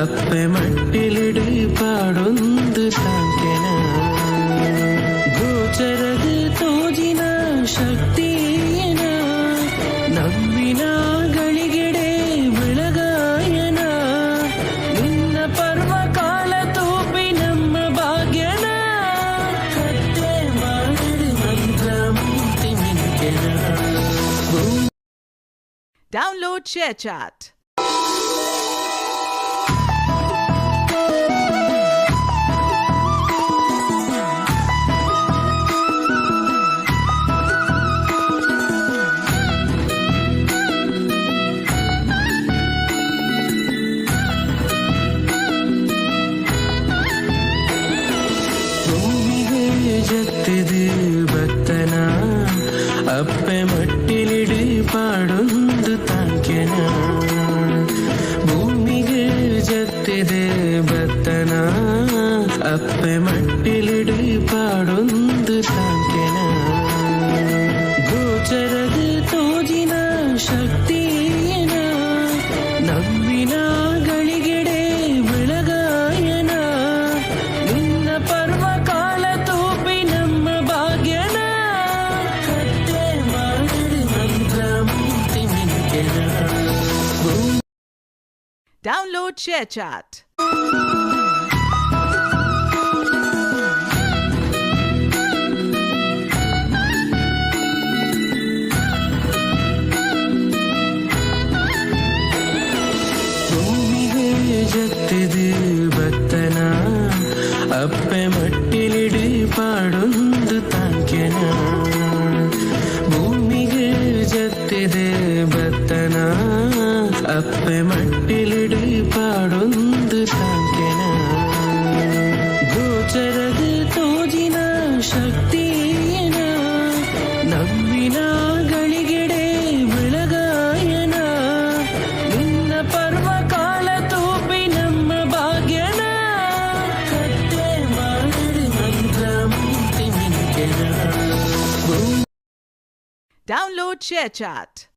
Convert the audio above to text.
ಅಪ್ಪೆ ಮಟ್ಟಿಲಿಡಿ ಪಾಡೊಂದು ತಾಂಕೆನ ಗೋಚರದ ತೋಜಿನ ಶಕ್ತಿಯನ ನಂಬಿನ ಗಳಿಗೆಡೆ ಬೆಳಗಾಯನ ನಿನ್ನ ಪರ್ವ ಕಾಲ ತೂಪಿ ನಮ್ಮ ಭಾಗ್ಯನ ಕತ್ತೆ ಮಾಡಿ ಮಂತ್ರ ಮೂರ್ತಿ ಮಿಂಕೆನ. Download ShareChat. ಜತ್ತಿದು ಭಕ್ತನ ಅಪ್ಪೆ ಮಟ್ಟಿಲಿಡಿ ಪಾಡೊಂದು ತಾಂಕೆನ ಭೂಮಿಗೆ ಜತ್ತಿದೆ ಭಕ್ತನ ಅಪ್ಪೆ ಮಟ್ಟಿಲಿಡಿ ಪಾಡೊಂದು ತಾಂಕೆನ ಗೋಚರದ ತೋಜಿನ ಶಕ್ತಿಯನ ನಂಬಿನ ಗಳಿಗೆಡೆ ಬೆಳಗಾಯನ ನಿನ್ನ ಪರ್ವ ಕಾಲ ತೂಪಿ ನಮ್ಮ ಭಾಗ್ಯನ ಕತ್ತೆ ಮಾಡಿ ಮಂತ್ರ ಮೂರ್ತಿ ಮಿಂಕೆನ. Download ShareChat. ಭೂಮಿಗೆ ಜತ್ತಿದು ಭಕ್ತನ ಅಪ್ಪೆ ಮಟ್ಟಿಲಿಡಿ ಪಾಡೊಂದು ತಾಂಕೆನ ಭೂಮಿಗೆ ಜತ್ತಿದೆ ಭಕ್ತನ ಅಪ್ಪೆ ಮಟ್ಟಿಲಿಡಿ ಪಾಡೊಂದು ತಾಂಕೆನ ಗೋಚರದ ತೋಜಿನ ಶಕ್ತಿಯನ ನಂಬಿನ ಗಳಿಗೆಡೆ ಬೆಳಗಾಯನ ನಿನ್ನ ಪರ್ವ ಕಾಲ ತೂಪಿ ನಮ್ಮ ಭಾಗ್ಯನ ಕತ್ತೆ ಮಾಡಿ ಮಂತ್ರ ಮೂರ್ತಿ ಮಿಂಕೆನ. Download ShareChat.